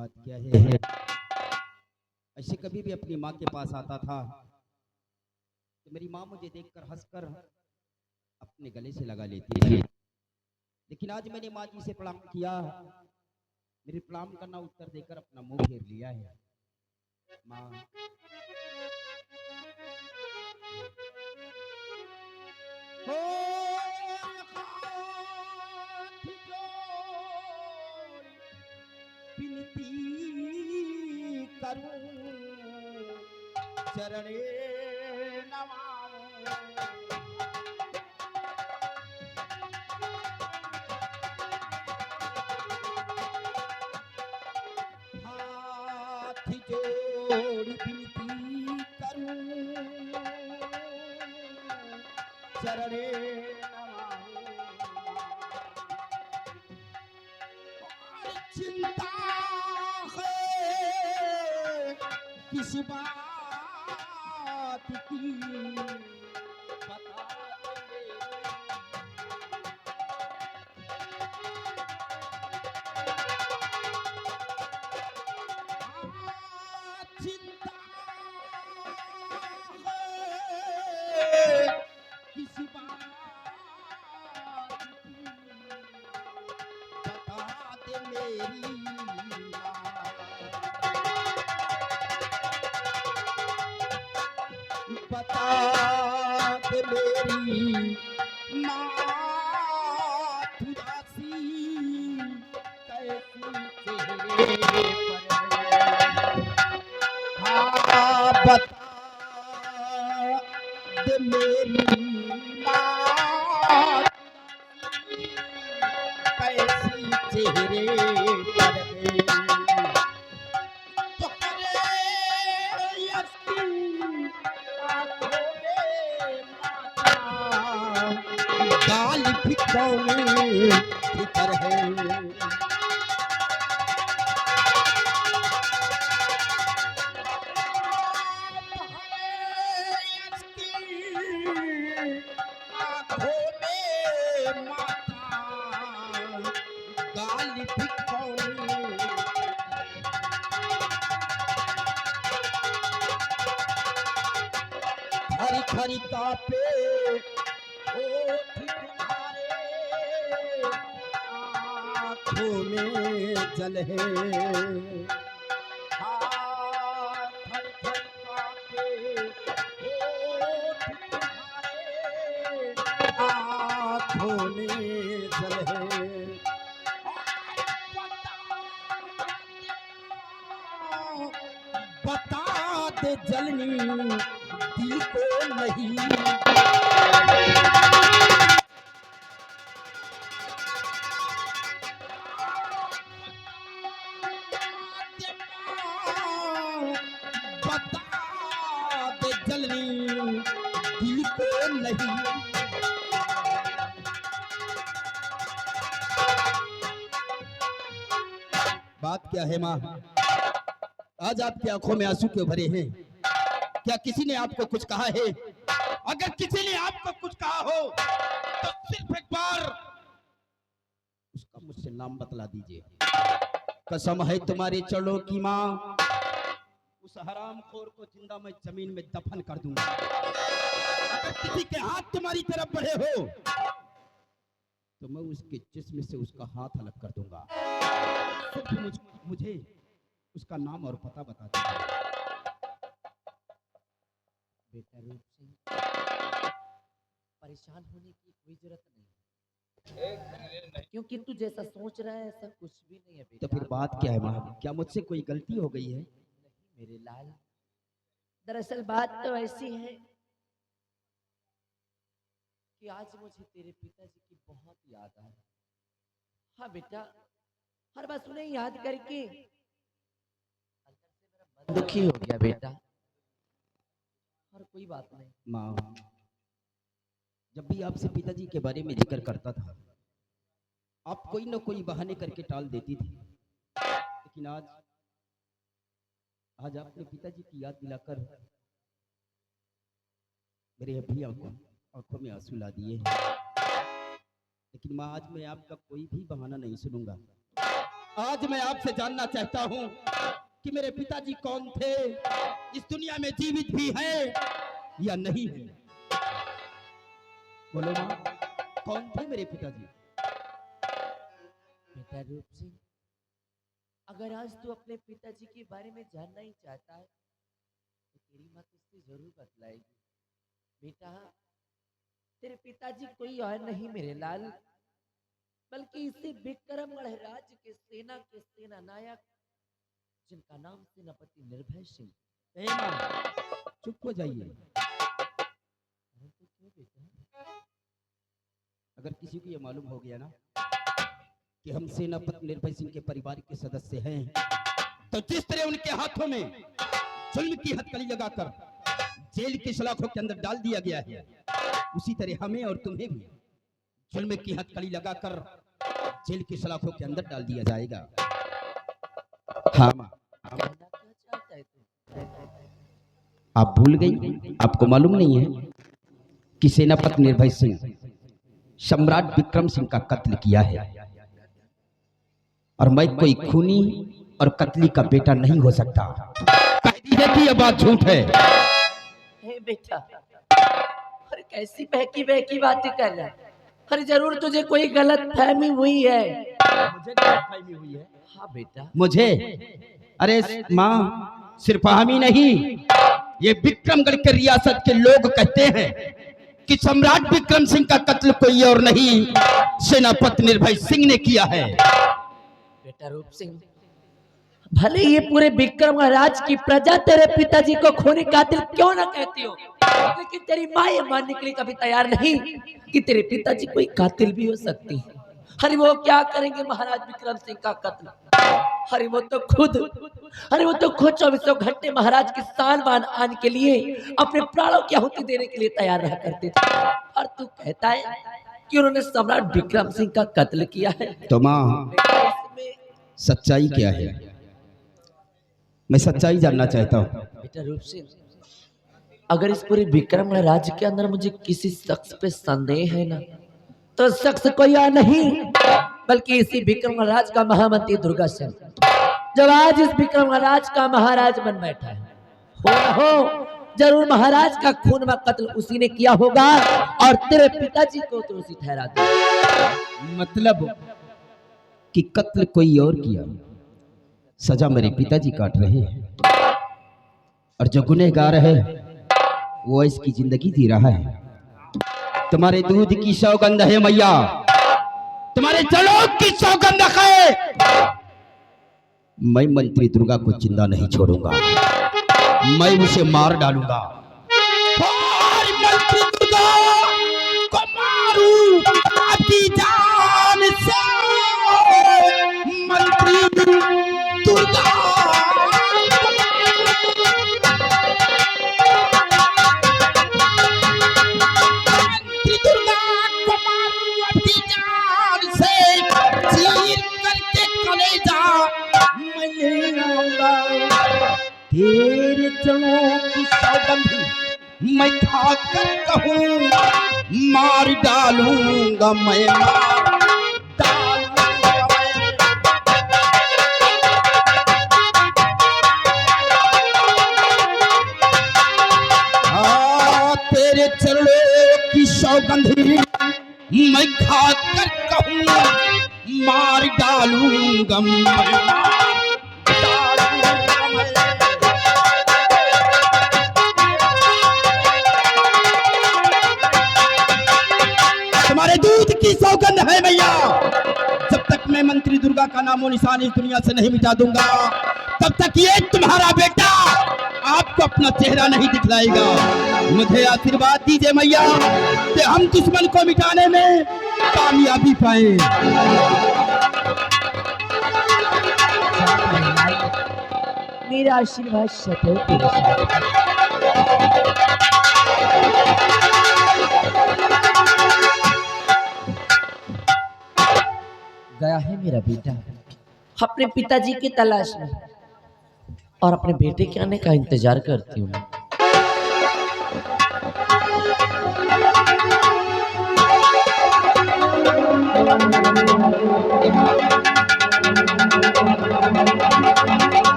बात क्या है, ऐसे कभी भी अपनी माँ के पास आता था तो मेरी माँ मुझे देखकर हंसकर अपने गले से लगा लेती थी। लेकिन आज मैंने माँ जी से प्रणाम किया, मेरे प्रणाम का ना उत्तर देकर अपना मुंह फेर लिया है। माँ, हो हाथ जोड़ विनती करूं, चरणे नमाऊं। हाथ जोड़ विनती करूं, चरणे नमाऊं। और चिंता है किस बात की, बता दे चिंता है किस बात की, बता दे मेरी माँ, बता दे मेरी माँ, उदासी कैसी चेहरे पर है। हाँ बता दे मेरी माँ, कैसी चेहरे पर है। तोहरे यस्ती आँखों में माता, गाल फिकौनी फिकर है। आँखों में माता, गाल फिकौनी। खरी खरी कापे होठ तुम्हारे, आँखों में जल है। खरी खरी कापे होठ तुम्हारे, आँखों में जल है। बता दे जलनी दिल को नहीं, बता दे जलनी दिल को नहीं। बात क्या है माँ, आज आपकी आंखों में आंसू क्यों भरे हैं? क्या किसी ने आपको कुछ कहा है? अगर किसी ने आपको कुछ कहा हो तो सिर्फ एक बार उसका मुझसे नाम बतला दीजिए। कसम है तुम्हारे चरणों की माँ, उस हरामखोर को जिंदा मैं जमीन में दफन कर दूंगा। अगर किसी के हाथ तुम्हारी तरफ बढ़े हो तो मैं उसके जिस्म से उसका हाथ अलग कर दूंगा। सिर्फ मुझे उसका नाम और पता बता दीजिए। बेटा रूप सिंह, परेशान होने की कोई जरूरत नहीं, क्योंकि तू जैसा सोच रहा है ऐसा कुछ भी नहीं है बेटा। तो फिर बात क्या है माँ, क्या मुझसे कोई गलती हो गई है? नहीं मेरे लाल, दरअसल बात तो ऐसी है कि आज मुझे तेरे पिताजी की बहुत याद आ रही। हाँ बेटा, हर बार उन्हें याद करके अंदर से मेरा मन दुखी हो गया बेटा। और कोई बात नहीं माँ, जब भी आपसे पिताजी के बारे में जिक्र करता था आप कोई ना कोई बहाने करके टाल देती थी, लेकिन आज आपने पिताजी की याद दिलाकर मेरे अभी आंखों में आंसू ला दिए हैं। लेकिन माँ, आज मैं आपका कोई भी बहाना नहीं सुनूंगा। आज मैं आपसे जानना चाहता हूं कि मेरे पिताजी कौन थे, इस दुनिया में जीवित भी हैं या नहीं है। बोलो मां, कौन थे मेरे पिताजी? बेटा रूप सिंह, अगर आज तू अपने पिताजी के बारे में जानना ही चाहता है तो तेरी माँ तुझसे जरूर बतलाएगी। बेटा, तेरे पिताजी कोई और नहीं मेरे लाल, बल्कि इसी विक्रमगढ़ राज्य के सेना नायक, जिनका नाम सेनापति निर्भय सिंह। ए मां, चुप हो जाइए। परंतु क्यों बेटा? अगर किसी को ये मालूम हो गया ना कि हम सेनापति निर्भय सिंह के परिवार के सदस्य हैं, तो जिस तरह उनके हाथों में जुल्म की हथकड़ी लगाकर जेल की सलाखों के अंदर डाल दिया गया है, उसी तरह हमें और तुम्हें भी जुल्म की हथकड़ी लगाकर जेल की सलाखों के अंदर डाल दिया जाएगा। हाँ मां, कहना क्या चाहता है तू? आप भूल गई? आपको मालूम नहीं है कि सेनापति निर्भय सिंह सम्राट विक्रम सिंह का कत्ल किया है, और मैं कोई खूनी और कत्ली का बेटा नहीं हो सकता। कह दीजिए कि यह बात झूठ है। हे बेटा, अरे कैसी बहकी बहकी बातें कर रहा है? अरे जरूर तुझे कोई गलत फहमी हुई है। मुझे गलत फहमी हुई है? हाँ बेटा। मुझे? अरे माँ, सिर्फ हम ही नहीं, ये विक्रमगढ़ के रियासत के लोग कहते हैं कि सम्राट विक्रम सिंह का कत्ल कोई और नहीं, सेनापति निर्भय सिंह ने किया है। बेटा रूप सिंह, भले ये पूरे विक्रमगढ़ राज्य की प्रजा तेरे पिताजी को खूनी कातिल क्यों ना कहती हो, लेकिन तेरी माँ ये मानने के लिए कभी तैयार नहीं कि तेरे पिताजी कोई कातिल भी हो सकती है। अरे वो क्या करेंगे महाराज विक्रम सिंह का कत्ल? अरे वो तो खुद 24 घंटे महाराज की शान बान आने के लिए अपने प्राणों की आहुति देने के लिए तैयार रहा करते थे, और तू कहता है कि उन्होंने सम्राट विक्रम सिंह का कत्ल किया है। तो माँ, सच्चाई क्या है? मैं सच्चाई जानना चाहता हूँ। बेटा रूप सिंह, अगर इस पूरे विक्रमगढ़ राज्य के अंदर मुझे किसी शख्स पे संदेह है ना, तो शख्स कोई और नहीं बल्कि इसी विक्रमगढ़ राज्य का महामंत्री दुर्गा सिंह, जब आज इस विक्रमगढ़ राज्य का महाराज बन बैठा है। हो जरूर महाराज का खून व कत्ल उसी ने किया होगा, और तेरे पिताजी को तो उसी ठहरा दिया। मतलब कि कत्ल कोई और किया, सजा मेरे पिताजी काट रहे हैं, और जो गुनहगार है वो इसकी जिंदगी जी रहा है। तुम्हारे दूध की सौगंध है मैया, तुम्हारे जड़ों की सौगंध है। मैं मंत्री दुर्गा को जिंदा नहीं छोड़ूंगा, मैं उसे मार डालूंगा। और मंत्री दुर्गा को मारूं अपनी जान से। मंत्री दुर्गा को मारूं अपनी जान से, चीर करके कलेजा मैं ले आऊंगा। तेरे चरणों की सौगंध मैं खाकर कहूं, मार डालूंगा मैं, मार डालूंगा मैं। तेरे चरणों की सौगंध मैं खाकर कहूं, मार डालूंगा मैं, मार डालूंगा मैं। तुम्हारे दूध की सौगंध है मैया, जब तक मैं मंत्री दुर्गा का नामो निशान इस दुनिया से नहीं मिटा दूंगा, तब तक ये तुम्हारा बेटा आपको अपना चेहरा नहीं दिखलाएगा। मुझे आशीर्वाद दीजिए मैया कि हम दुश्मन को मिटाने में कामयाबी पाए। मेरा आशीर्वाद सदैव तेरे साथ गया है। मेरा बेटा अपने पिताजी की तलाश में और अपने बेटे के आने का इंतजार करती हूँ।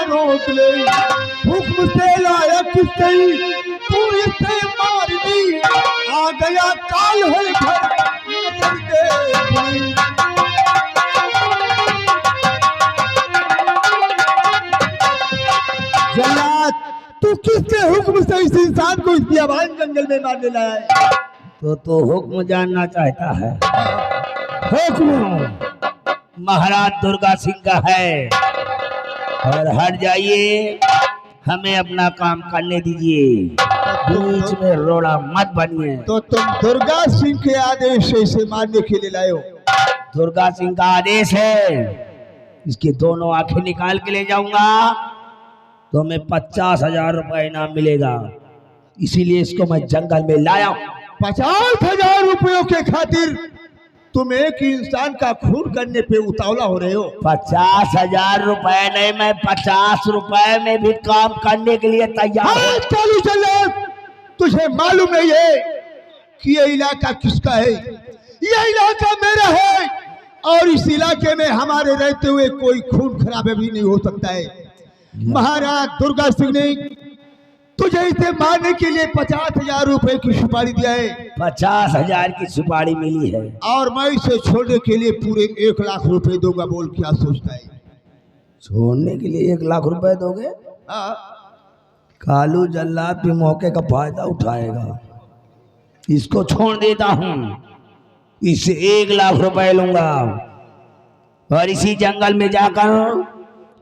रोक ले हुक्म से लाया किससे तू इसे मार दी आ गया काल है घर नजर देख जल्लाद तू किसके हुक्म से इस इंसान को इस बियाबान जंगल में मारने लाया है तो हुक्म जानना चाहता है। हुक्म महाराज दुर्गा सिंह का है और हट जाइए, हमें अपना काम करने दीजिए, बीच में रोड़ा मत बनिए। तो तुम दुर्गा सिंह के आदेश से इसे मारने के लिए लाए हो? दुर्गा सिंह का आदेश है, इसकी दोनों आंखें निकाल के ले जाऊंगा तो हमें 50,000 रुपए इनाम मिलेगा, इसीलिए इसको मैं जंगल में लाया हूं। 50,000 रुपयों के खातिर तुम एक इंसान का खून करने पे उतावला हो रहे हो? 50,000 रुपए नहीं, मैं 50 रुपए में भी काम करने के लिए तैयार हूं। चालू चल, तुझे मालूम है ये कि ये इलाका किसका है? ये इलाका मेरा है और इस इलाके में हमारे रहते हुए कोई खून खराबे भी नहीं हो सकता है। महाराज दुर्गा सिंह ने तुझे इसे मारने के लिए 50,000 रुपए की सुपारी दिया है। 50,000 की सुपारी मिली है और मैं इसे छोड़ने के लिए पूरे 1 लाख रुपए दूंगा। बोल क्या सोचता है? छोड़ने के लिए 1 लाख रुपए दोगे? कालू जल्लाद भी मौके का फायदा उठाएगा, इसको छोड़ देता हूँ, इससे 1 लाख रुपए लूंगा और इसी जंगल में जाकर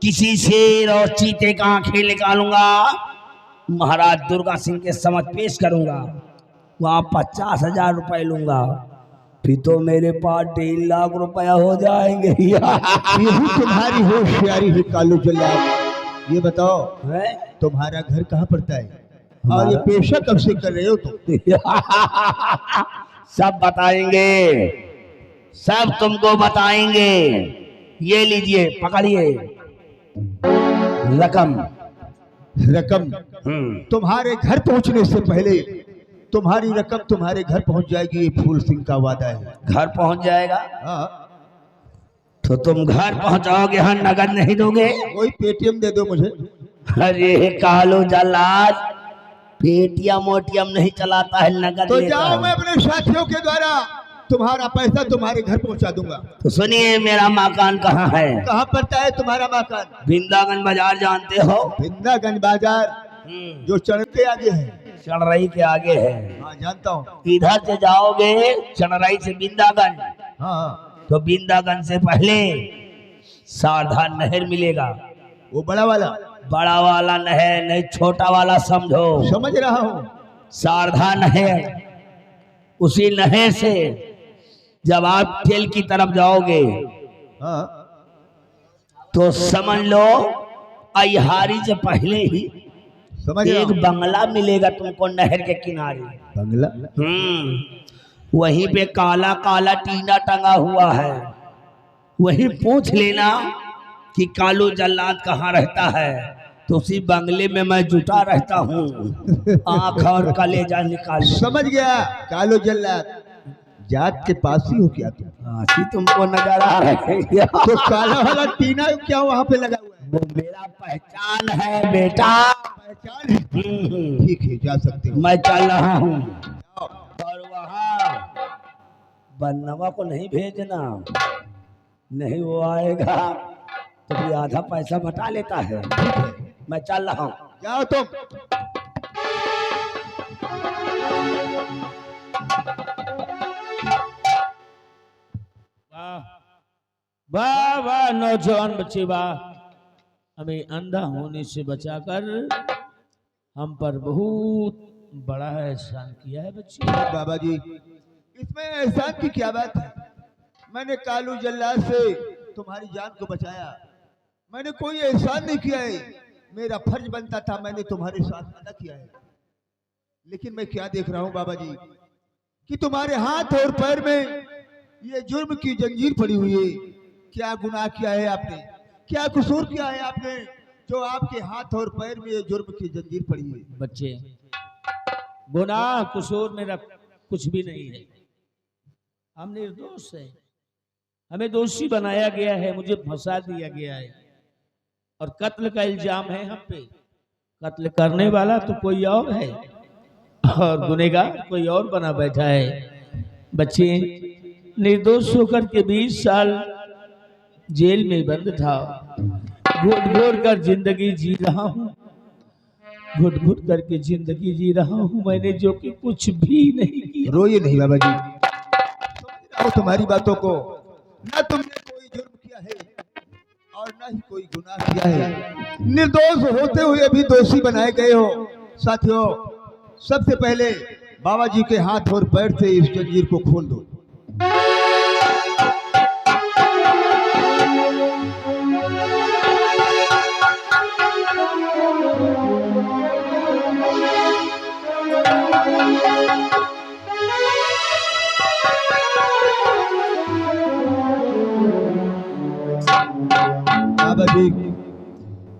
किसी शेर और चीते का आंखें निकालूंगा, महाराज दुर्गा सिंह के समझ पेश करूंगा, वहां 50,000 रुपए लूंगा, फिर तो मेरे पास 1.5 लाख रुपया हो जाएंगे। यही तुम्हारी होशियारी है कालू जल्लाद। ये बताओ है? तुम्हारा घर कहाँ पड़ता है और ये पेशा कब से कर रहे हो तुम? सब बताएंगे, सब तुमको बताएंगे। ये लीजिए, पकड़िए रकम। रकम तुम्हारे घर पहुंचने से पहले तुम्हारी रकम तुम्हारे घर पहुंच जाएगी, ये फूल सिंह का वादा है। घर पहुंच जाएगा? हाँ। तो तुम घर पहुंचाओगे, हाँ नगद नहीं दोगे? कोई पेटीएम दे दो मुझे। अरे कालू जल्लाद पेटीएम ओटीएम नहीं चलाता है, नगद तो लेता जाओ, है। मैं अपने साथियों के द्वारा तुम्हारा पैसा तुम्हारे घर पहुंचा दूंगा। तो सुनिए, मेरा मकान कहाँ है? कहाँ पड़ता है तुम्हारा मकान? बिंदागंज बाजार जानते हो? बिंदागंज बाजार जो चढ़ते आगे है, चढ़रई के आगे है। हाँ जानता हूँ। इधर से जाओगे चढ़रई से बिंदागंज, हाँ तो बिंदागंज से पहले सावधान नहर मिलेगा। वो बड़ा वाला? बड़ा वाला नहर नहीं, छोटा वाला समझो। समझ रहा हूँ। सावधान नहर, उसी नहर से जब आप खेल की तरफ जाओगे हाँ। तो समझ लो अहिहारी से पहले ही समझ एक बंगला मिलेगा तुमको नहर के किनारे। बंगला? वहीं पे काला काला टीना टंगा हुआ है, वहीं पूछ लेना कि कालू जल्लाद कहाँ रहता है, तो उसी बंगले में मैं जुटा रहता हूँ, आंख और कलेजा निकाल। समझ गया कालू जल्लाद, जात के पास ही हो क्या तुम? आंखी तुमको नजर आ रही है। तो काला वाला टीना क्या वहाँ पे लगा हुआ है? वो मेरा पहचान है बेटा। पहचान है? ठीक है, जा सकते हो। मैं चल रहा हूँ। और वहाँ बन्नवा को नहीं भेजना, नहीं वो आएगा तो फिर आधा पैसा बटा लेता है। मैं चल रहा हूँ। जाओ तुम। वाह वाह नौजवान बच्चे वाह, हमें अंधा होने से बचाकर हम पर बहुत बड़ा एहसान किया है बच्चे। बाबा जी, इसमें एहसान की क्या बात है? मैंने कालू जल्लाद से तुम्हारी जान को बचाया, मैंने कोई एहसान नहीं किया है। मेरा फर्ज बनता था, मैंने तुम्हारे साथ अदा किया है। लेकिन मैं क्या देख रहा हूँ बाबा जी, कि तुम्हारे हाथ और पैर में ये जुर्म की जंजीर पड़ी हुई है। क्या गुनाह किया है आपने, क्या कसूर किया है आपने जो आपके हाथ और पैर में ये जुर्म की जंजीर पड़ी है? बच्चे, गुनाह कसूर मेरा कुछ भी नहीं है। हम निर्दोष हैं, हमें दोषी बनाया गया है, मुझे फंसा दिया गया है और कत्ल का इल्जाम है हम पे। कत्ल करने वाला तो कोई और है और गुनहगार कोई और बना बैठा है। बच्चे, निर्दोष होकर के 20 साल जेल में बंद था, घुट घुट कर जिंदगी जी रहा हूँ, घुट घुट करके जिंदगी जी रहा हूँ मैंने, जो कि कुछ भी नहीं किया। रोइए नहीं बाबा जी, समझ रहा हूं तुम्हारी बातों को। न तुमने कोई जुर्म किया है और न ही कोई गुनाह किया है, निर्दोष होते हुए भी दोषी बनाए गए हो। साथियों, सबसे पहले बाबा जी के हाथ और पैर से इस जंजीर को खोल दो। बाबा जी,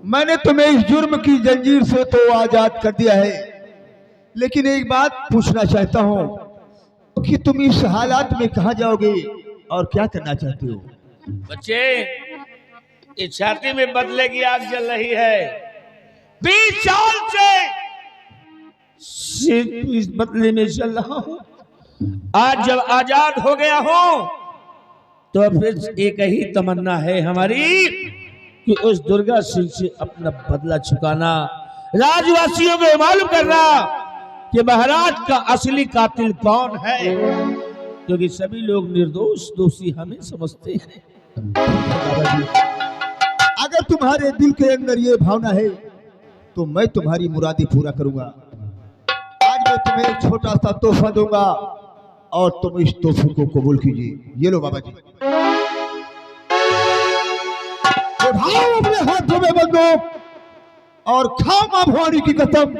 मैंने तुम्हें इस जुर्म की जंजीर से तो आजाद कर दिया है, लेकिन एक बात पूछना चाहता हूं कि तुम इस हालात में कहां जाओगे और क्या करना चाहते हो? बच्चे, इस छाती में बदले की आग जल रही है। 20 साल से सिर्फ इस बदले में चल रहा हूं। आज जब आजाद हो गया हूं तो फिर एक ही तमन्ना है हमारी कि उस दुर्गा सिंह से अपना बदला चुकाना, राज्यवासियों को मालूम करना कि महाराज का असली कातिल कौन है, क्योंकि सभी लोग निर्दोष दोषी हमें समझते हैं। बाबा जी, अगर तुम्हारे दिल के अंदर ये भावना है तो मैं तुम्हारी मुरादी पूरा करूंगा। आज मैं तुम्हें एक छोटा सा तोहफा दूंगा और तुम इस तोहफे को कबूल कीजिए। ये लो बाबा जी, उठाओ अपने हाथों में बंदूक और खाओ मां भवानी की कसम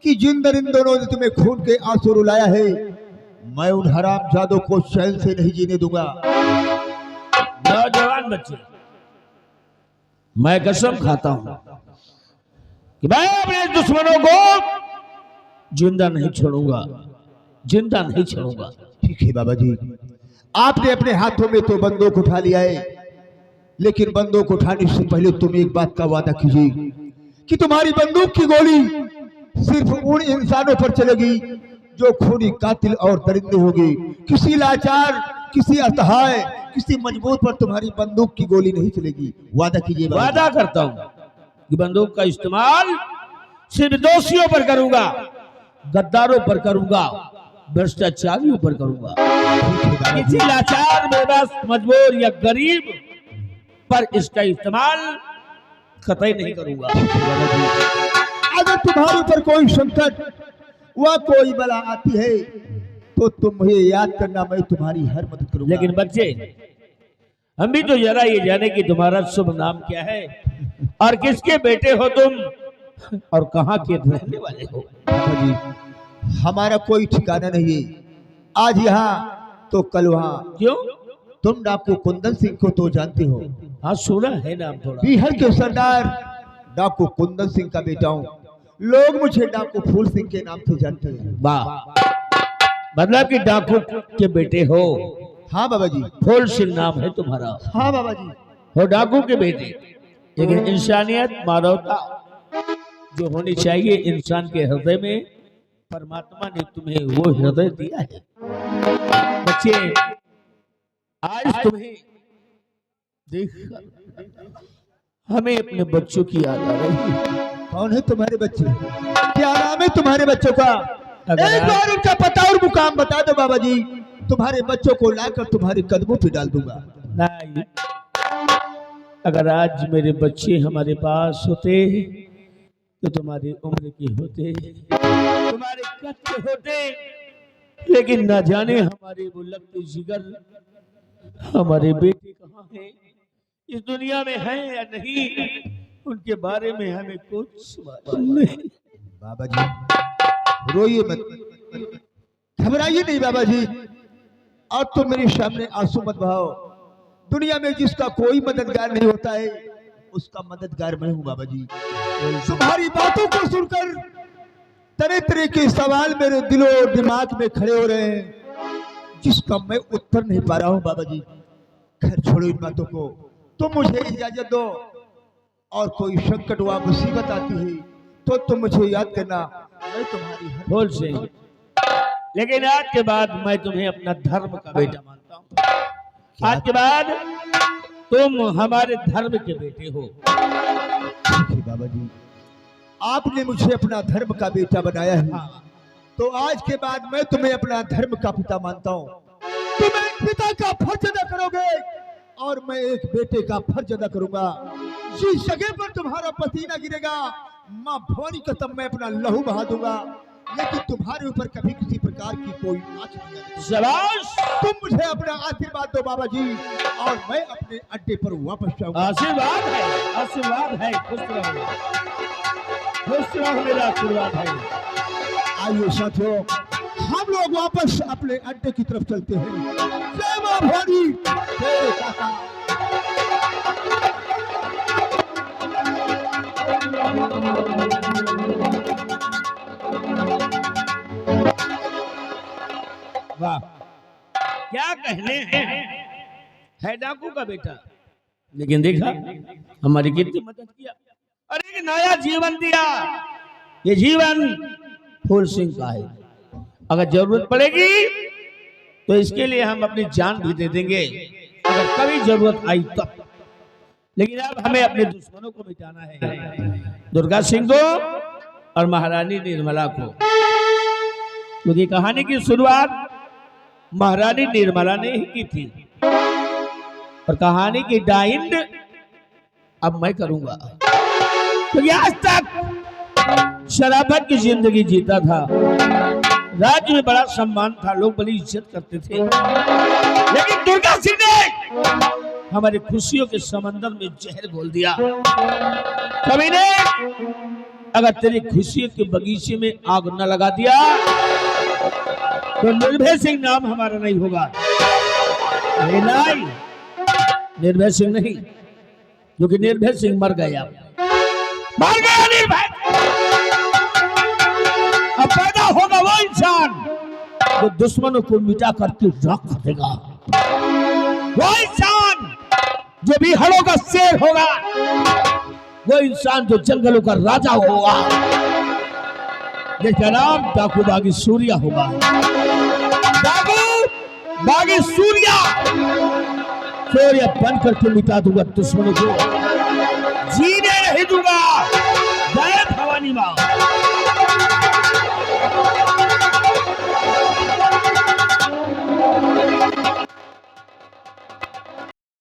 कि जिन दिन इन दोनों ने तुम्हें खून के आंसू रुलाया है, मैं उन हराम जादों को चैन से नहीं जीने दूंगा। नौजवान बच्चे, मैं कसम खाता हूं कि मैं अपने दुश्मनों को जिंदा नहीं छोड़ूंगा, जिंदा नहीं छोड़ूंगा। ठीक है बाबा जी, आपने अपने हाथों में तो बंदूक उठा लिया है, लेकिन बंदूक उठाने से पहले तुम एक बात का वादा कीजिए कि तुम्हारी बंदूक की गोली सिर्फ उन इंसानों पर चलेगी जो खूनी कातिल और दरिंदे होंगे। किसी लाचार, किसी असहाय, किसी मजबूर पर तुम्हारी बंदूक की गोली नहीं चलेगी। वादा कीजिए बाबा जी। वादा करता हूं कि बंदूक का इस्तेमाल सिर्फ दोषियों पर करूंगा, गद्दारों पर करूंगा, भ्रष्टाचारियों पर करूंगा। किसी लाचार, बेबस, मजबूर या गरीब पर इसका इस्तेमाल कतई नहीं करूंगा। अगर तुम्हारे ऊपर कोई संकट व कोई बला आती है तो तुम मुझे याद करना, मैं तुम्हारी हर मदद करूंगा। लेकिन बच्चे, हम भी तो जरा ये जाने कि तुम्हारा शुभ नाम क्या है और किसके बेटे हो तुम और कहाँ के रहने वाले हो? बाबा जी, हमारा कोई ठिकाना नहीं है, आज यहाँ तो कल वहाँ। क्यों? तुम डाकू कुंदन सिंह को तो जानते हो, हाँ सुना है नाम थोड़ा। बिहार के सरदार डाकू कुंदन सिंह का बेटा हूँ। लोग मुझे डाकू फूल सिंह के नाम से जानते हैं। वाह, मतलब कि डाकू के बेटे हो। हाँ बाबा जी। फूल सिंह नाम है तुम्हारा। हाँ बाबा जी। हो डाकू के बेटे, लेकिन इंसानियत, मानवता जो होनी चाहिए इंसान के हृदय में, परमात्मा ने तुम्हें वो हृदय दिया है। बच्चे, आज तुम्हें देख हमें अपने बच्चों की याद आ रही है। कौन है तुम्हारे बच्चे? क्या नाम है तुम्हारे बच्चों का? एक बार उनका पता और मुकाम बता दो बाबा जी, तुम्हारे बच्चों को लाकर तुम्हारे कदमों पे डाल दूंगा। नहीं, अगर आज मेरे बच्चे हमारे पास होते तो तुम्हारी उम्र के होते, तुम्हारे कद के होते, लेकिन ना जाने हमारे वो लगते जिगर, हमारे बेटे कहाँ हैं, इस दुनिया में हैं या नहीं, उनके बारे में हमें कुछ मालूम नहीं। बाबा जी रोइए मत, घबराइए नहीं बाबा जी, अब तो मेरे सामने आंसू मत बहाओ। दुनिया में जिसका कोई मददगार नहीं होता है, उसका मददगार मैं हूँ बाबा जी। तुम्हारी बातों को सुनकर तरह तरह के सवाल मेरे दिलो और दिमाग में खड़े हो रहे हैं, जिसका मैं उत्तर नहीं पा रहा हूँ बाबा जी। खैर छोड़ो इन बातों को, तुम मुझे इजाजत दो, और कोई संकट व मुसीबत आती है तो तुम मुझे याद करना, मैं तुम्हारी हर बोल सिंह, लेकिन आज के बाद मैं तुम्हें अपना धर्म का बेटा मानता हूँ। आज के बाद तुम हमारे धर्म के बेटे हो। ठीक है बाबा जी, आपने मुझे अपना धर्म का बेटा बनाया है, तो आज के बाद मैं तुम्हें अपना धर्म का पिता मानता हूँ। तुम एक पिता का फर्ज अदा करोगे और मैं एक बेटे का फर्ज अदा करूंगा। जिस जगह पर तुम्हारा पसीना गिरेगा, माँ भवानी कसम मैं अपना लहू बहा दूंगा, लेकिन तुम्हारे ऊपर कभी किसी प्रकार की कोई आंच नहीं आएगी। शाबाश, तुम मुझे अपना आशीर्वाद दो बाबा जी, और मैं अपने अड्डे पर वापस जाऊंगा। आशीर्वाद है, आशीर्वाद है, खुश रहो, खुश रहो, मेरा आशीर्वाद है। आइए साथियों, हम लोग वापस अपने अड्डे की तरफ चलते हैं। जय मां भवानी, जय काका। वाह, क्या कहने हैं, है डाकू का बेटा, लेकिन देखा हमारी कितनी मदद किया। अरे एक नया जीवन दिया। ये जीवन फूल सिंह का है, अगर जरूरत पड़ेगी तो इसके लिए हम अपनी जान भी दे देंगे, अगर कभी जरूरत आई तब। लेकिन अब हमें अपने दुश्मनों को मिटाना है, दुर्गा सिंह को और महारानी निर्मला को। क्योंकि कहानी की शुरुआत महारानी निर्मला ने ही की थी, और कहानी की डाइंड अब मैं करूंगा। क्योंकि आज तक शराबत की जिंदगी जीता था, राज्य में बड़ा सम्मान था, लोग बड़ी इज्जत करते थे, लेकिन दुर्गा सिंह ने हमारी खुशियों के समंदर में जहर घोल दिया। कभी ने अगर तेरी खुशियों के बगीचे में आग न लगा दिया तो निर्भय सिंह नाम हमारा नहीं होगा। नहीं, निर्भय सिंह नहीं, क्योंकि निर्भय सिंह मर गया, मर गया निर्भय। अब पैदा होगा वो इंसान जो दुश्मनों को मिटा करके रख देगा, वो इंसान जो बिहारों का शेर होगा, वो इंसान जो जंगलों का राजा होगा, जिसका नाम डाकू बागी सूर्या होगा। डाकू बागी सूर्या, सूर्य बन करके मिटा दूंगा दुश्मनों को, जीने नहीं दूंगा। जय भवानी मां।